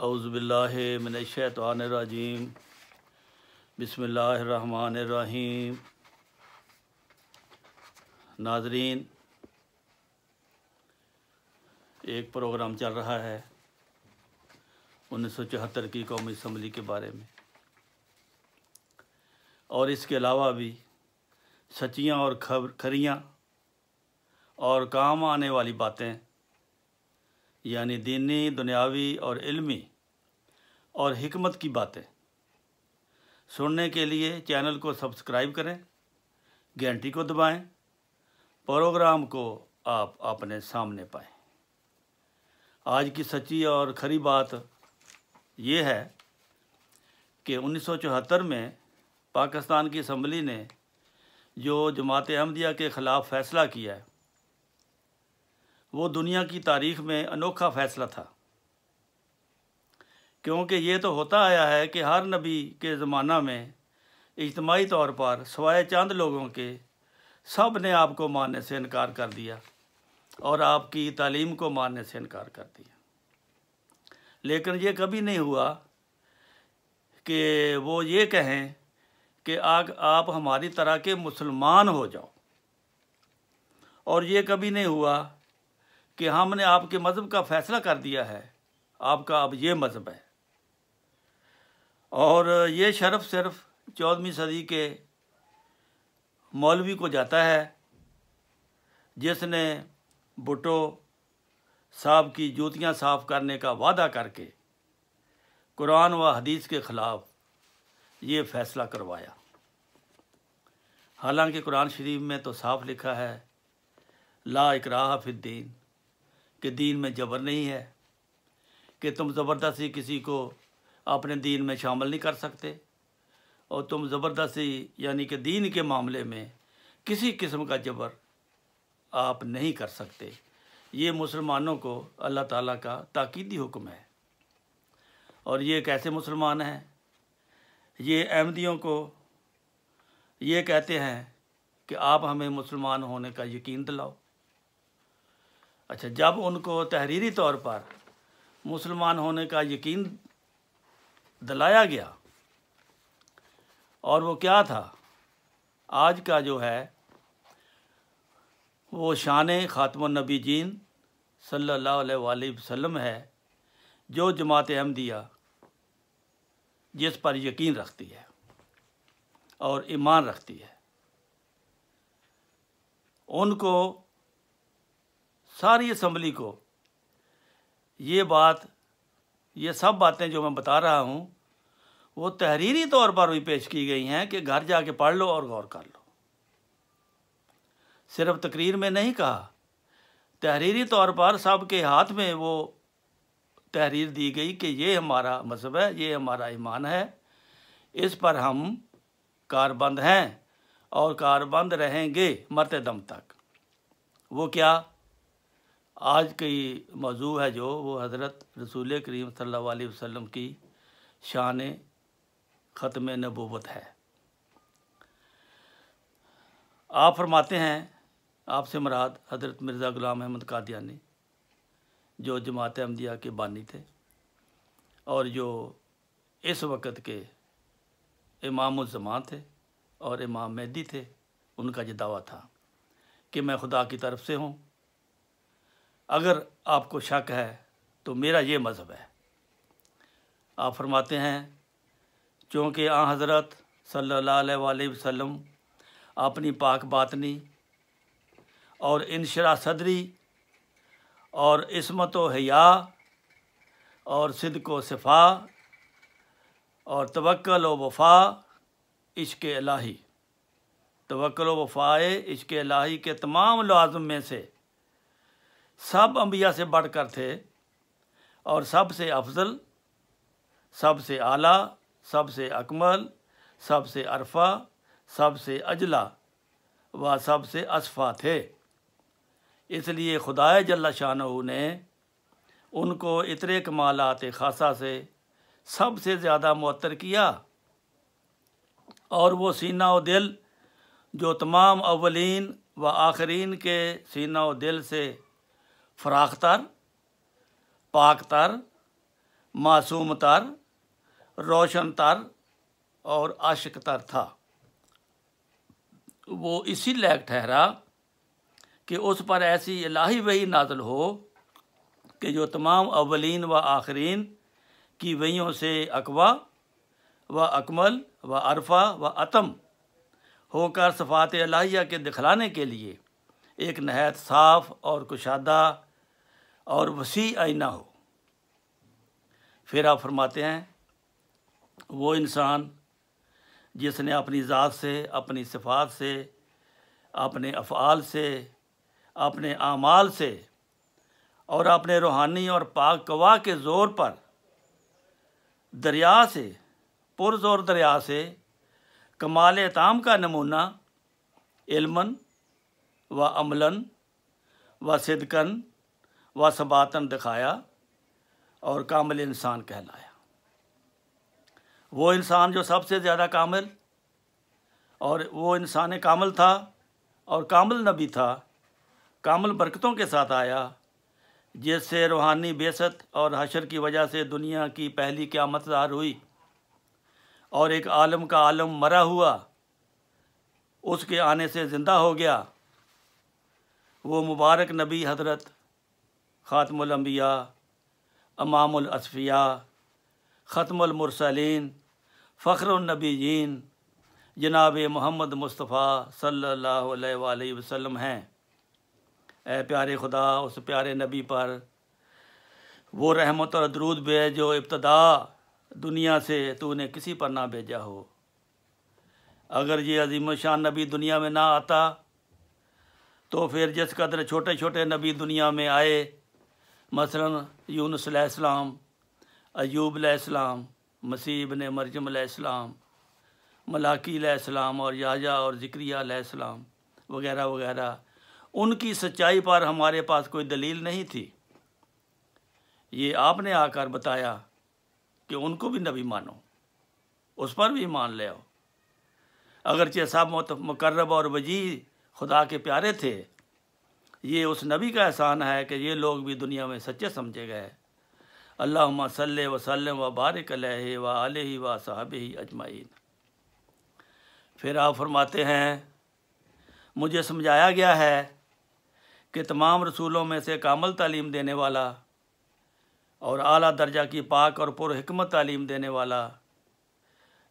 اعوذ باللہ من الشیطان الرجیم بسم اللہ الرحمن الرحیم۔ ناظرین، ایک پروگرام چل رہا ہے 1974 کی قومی اسمبلی کے بارے میں، اور اس کے علاوہ بھی سچیاں اور کھریاں اور کام آنے والی باتیں، یعنی دینی، دنیاوی اور علمی اور حکمت کی باتیں سننے کے لیے چینل کو سبسکرائب کریں، گھنٹی کو دبائیں، پروگرام کو آپ اپنے سامنے پائیں۔ آج کی سچی اور کھری بات یہ ہے کہ 1974 میں پاکستان کی اسمبلی نے جو جماعت احمدیہ کے خلاف فیصلہ کیا ہے، وہ دنیا کی تاریخ میں انوکھا فیصلہ تھا، کیونکہ یہ تو ہوتا آیا ہے کہ ہر نبی کے زمانہ میں اجتماعی طور پر سوائے چند لوگوں کے سب نے آپ کو ماننے سے انکار کر دیا اور آپ کی تعلیم کو ماننے سے انکار کر دیا۔ لیکن یہ کبھی نہیں ہوا کہ وہ یہ کہیں کہ آپ ہماری طرح کے مسلمان ہو جاؤ، اور یہ کبھی نہیں ہوا کہ ہم نے آپ کے مذہب کا فیصلہ کر دیا ہے، آپ کا اب یہ مذہب ہے۔ اور یہ شرف صرف 14ویں صدی کے مولوی کو جاتا ہے جس نے بھٹو صاحب کی جوتیاں صاف کرنے کا وعدہ کر کے قرآن و حدیث کے خلاف یہ فیصلہ کروایا۔ حالانکہ قرآن شریف میں تو صاف لکھا ہے لا اکراہ فی الدین، کہ دین میں جبر نہیں ہے، کہ تم زبردستی کسی کو اپنے دین میں شامل نہیں کر سکتے، اور تم زبردستی یعنی کہ دین کے معاملے میں کسی قسم کا جبر آپ نہیں کر سکتے۔ یہ مسلمانوں کو اللہ تعالیٰ کا تاکیدی حکم ہے۔ اور یہ کیسے مسلمان ہیں؟ یہ احمدیوں کو یہ کہتے ہیں کہ آپ ہمیں مسلمان ہونے کا یقین دلاؤ۔ اچھا، جب ان کو تحریری طور پر مسلمان ہونے کا یقین دلایا گیا، اور وہ کیا تھا؟ آج کا جو ہے وہ شان خاتم النبیین صلی اللہ علیہ وآلہ وسلم ہے، جو جماعت احمدیہ جس پر یقین رکھتی ہے اور ایمان رکھتی ہے، ان کو ساری اسمبلی کو یہ سب باتیں جو میں بتا رہا ہوں وہ تحریری طور پر بھی پیش کی گئی ہیں کہ گھر جا کے پڑھ لو اور غور کر لو۔ صرف تقریر میں نہیں کہا، تحریری طور پر سب کے ہاتھ میں وہ تحریر دی گئی کہ یہ ہمارا مذہب ہے، یہ ہمارا ایمان ہے، اس پر ہم کاربند ہیں اور کاربند رہیں گے مرتے دم تک۔ وہ کیا؟ آج کی موضوع ہے جو وہ حضرت رسول کریم صلی اللہ علیہ وسلم کی شان ختم نبوت ہے۔ آپ فرماتے ہیں، آپ سے مراد حضرت مرزا غلام احمد قادیانی، جو جماعت احمدیہ کے بانی تھے اور جو اس وقت کے امام الزمان تھے اور امام مہدی تھے۔ ان کا یہ دعویٰ تھا کہ میں خدا کی طرف سے ہوں، اگر آپ کو شک ہے تو میرا یہ مذہب ہے۔ آپ فرماتے ہیں چونکہ حضرت صلی اللہ علیہ وآلہ وسلم اپنی پاک باطنی اور انشراح صدری اور عصمت و حیا اور صدق و صفا اور توکل و وفا عشق الہی، توکل و وفائے عشق الہی کے تمام لوازم میں سے سب انبیاء سے بڑھ کر تھے، اور سب سے افضل، سب سے اعلیٰ، سب سے اکمل، سب سے ارفع، سب سے اجلا و سب سے اصفا تھے۔ اس لیے خدائے جل شانہ نے ان کو اترے کمالات خاصہ سے سب سے زیادہ معطر کیا، اور وہ سینہ و دل جو تمام اولین و آخرین کے سینہ و دل سے فراخ تر، پاک تر، معصوم تر، روشن تر اور عاشق تر تھا۔ وہ اسی لائق ٹھہرا کہ اس پر ایسی الہی وحی نازل ہو کہ جو تمام اولین و آخرین کی وحیوں سے اقویٰ و اکمل و عرفہ و اتم ہو کر صفات الہیہ کے دکھلانے کے لیے ایک نہایت صاف اور کشادہ اور وسیع آئینہ ہو۔ پھر آپ فرماتے ہیں وہ انسان جس نے اپنی ذات سے، اپنی صفات سے، اپنے افعال سے، اپنے اعمال سے اور اپنے روحانی اور پاک قوا کے زور پر دریا سے، پرزور دریا سے کمال تام کا نمونہ علماً و عملاً و صدقاً و ثباتاً دکھایا اور کامل انسان کہلایا۔ وہ انسان جو سب سے زیادہ کامل اور وہ انسان کامل تھا اور کامل نبی تھا، کامل برکتوں کے ساتھ آیا، جس سے روحانی بعثت اور حشر کی وجہ سے دنیا کی پہلی قیامت ظاہر ہوئی اور ایک عالم کا عالم مرا ہوا اس کے آنے سے زندہ ہو گیا۔ وہ مبارک نبی حضرت خاتم الانبیاء، امام الاصفیاء، ختم المرسلین، فخر النبیین جناب محمد مصطفیٰ صلی اللہ علیہ وآلہ وسلم ہیں۔ اے پیارے خدا، اس پیارے نبی پر وہ رحمت اور درود بھیج جو ابتدا دنیا سے تو نے کسی پر نہ بھیجا ہو۔ اگر یہ عظیم الشان نبی دنیا میں نہ آتا تو پھر جس قدر چھوٹے چھوٹے نبی دنیا میں آئے، مثلا یونس علیہ السلام، ایوب علیہ السلام، مسیح ابن مریم علیہ السلام، ملاکی علیہ السلام اور یحییٰ اور زکریا علیہ السلام وغیرہ وغیرہ، ان کی سچائی پر ہمارے پاس کوئی دلیل نہیں تھی۔ یہ آپ نے آ کر بتایا کہ ان کو بھی نبی مانو، اس پر بھی ایمان لے آؤ۔ اگرچہ سب مقرب اور وجیح خدا کے پیارے تھے، یہ اس نبی کا احسان ہے کہ یہ لوگ بھی دنیا میں سچے سمجھے گئے۔ اللہم صلی وسلم و بارک علیہ و آلہ و صحبہ اجمعین۔ پھر آپ فرماتے ہیں مجھے سمجھایا گیا ہے کہ تمام رسولوں میں سے کامل تعلیم دینے والا اور اعلیٰ درجہ کی پاک اور پر حکمت تعلیم دینے والا،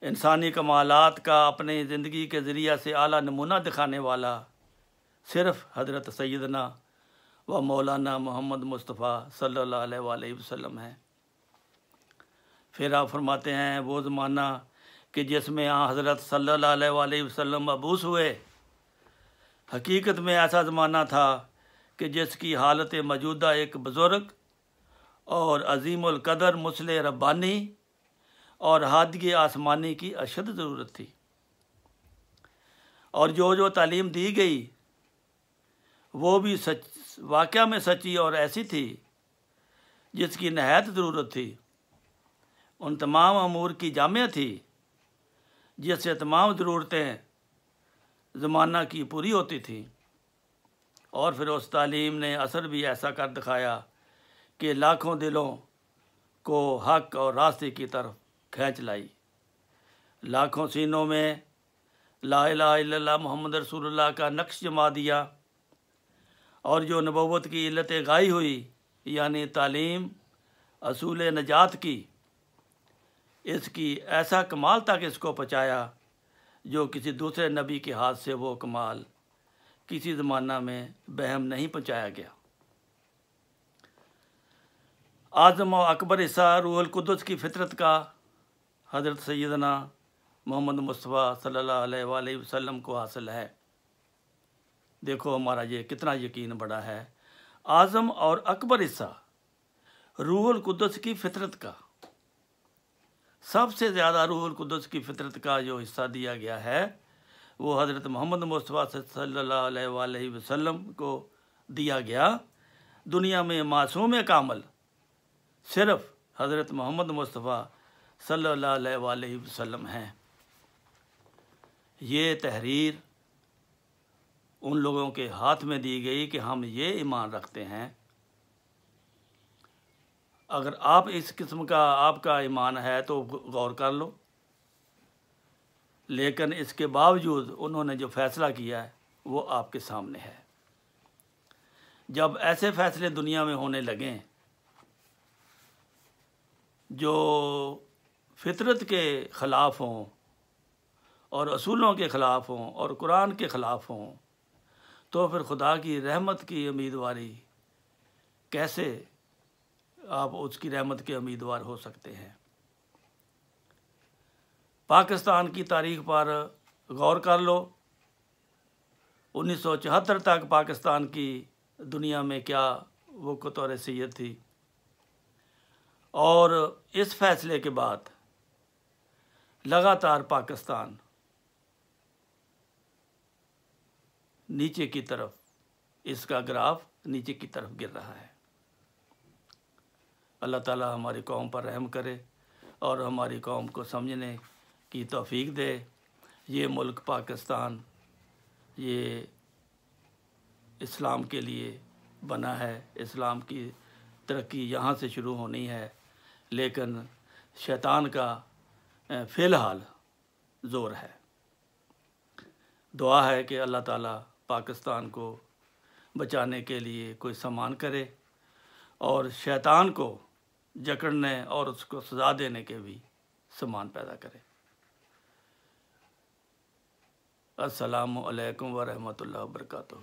انسانی کمالات کا اپنی زندگی کے ذریعہ سے اعلیٰ نمونہ دکھانے والا صرف حضرت سیدنا و مولانا محمد مصطفیٰ صلی اللہ علیہ وآلہ وسلم ہے۔ پھر آپ فرماتے ہیں وہ زمانہ کہ جس میں حضرت صلی اللہ علیہ وآلہ وسلم مبعوث ہوئے، حقیقت میں ایسا زمانہ تھا کہ جس کی حالت موجودہ ایک بزرگ اور عظیم القدر مصلح ربانی اور ہادی آسمانی کی اشد ضرورت تھی، اور جو تعلیم دی گئی وہ بھی واقعہ میں سچی اور ایسی تھی جس کی نہایت ضرورت تھی۔ ان تمام امور کی جامع تھی جس سے تمام ضرورتیں زمانہ کی پوری ہوتی تھیں، اور پھر اس تعلیم نے اثر بھی ایسا کر دکھایا کہ لاکھوں دلوں کو حق اور راستے کی طرف کھینچ لائی، لاکھوں سینوں میں لا الہ الا اللہ محمد رسول اللہ کا نقش جما دیا، اور جو نبوت کی علت غائی ہوئی یعنی تعلیم اصول نجات کی، اس کی ایسا کمال تک اس کو پہنچایا جو کسی دوسرے نبی کے ہاتھ سے وہ کمال کسی زمانہ میں بہم نہیں پہنچایا گیا۔ اعظم و اکبر حصہ روح القدس کی فطرت کا حضرت سیدنا محمد مصطفیٰ صلی اللہ علیہ وآلہ وسلم کو حاصل ہے۔ دیکھو ہمارا یہ کتنا یقین بڑا ہے۔ اعظم اور اکبر حصہ روح القدس کی فطرت کا، سب سے زیادہ روح القدس کی فطرت کا جو حصہ دیا گیا ہے وہ حضرت محمد مصطفیٰ صلی اللہ علیہ وآلہ وسلم کو دیا گیا۔ دنیا میں معصوم کامل صرف حضرت محمد مصطفیٰ صلی اللہ علیہ وآلہ وسلم ہیں۔ یہ تحریر ان لوگوں کے ہاتھ میں دی گئی کہ ہم یہ ایمان رکھتے ہیں اگر آپ اس قسم کا آپ کا ایمان ہے تو غور کر لو، لیکن اس کے باوجود انہوں نے جو فیصلہ کیا ہے وہ آپ کے سامنے ہے۔ جب ایسے فیصلے دنیا میں ہونے لگیں جو فطرت کے خلاف ہوں اور اصولوں کے خلاف ہوں اور قرآن کے خلاف ہوں، تو پھر خدا کی رحمت کی امیدواری کیسے آپ اس کی رحمت کے امیدوار ہو سکتے ہیں؟ پاکستان کی تاریخ پر غور کر لو، 1974 تک پاکستان کی دنیا میں کیا وقت اور حیثیت تھی، اور اس فیصلے کے بعد لگاتار پاکستان نیچے کی طرف، اس کا گراف نیچے کی طرف گر رہا ہے۔ اللہ تعالی ہماری قوم پر رحم کرے اور ہماری قوم کو سمجھنے کی توفیق دے۔ یہ ملک پاکستان یہ اسلام کے لیے بنا ہے، اسلام کی ترقی یہاں سے شروع ہونی ہے، لیکن شیطان کا فی الحال زور ہے۔ دعا ہے کہ اللہ تعالیٰ پاکستان کو بچانے کے لیے کوئی سامان کرے اور شیطان کو جکڑنے اور اس کو سزا دینے کے بھی سامان پیدا کرے۔ السلام علیکم ورحمۃ اللہ وبرکاتہ۔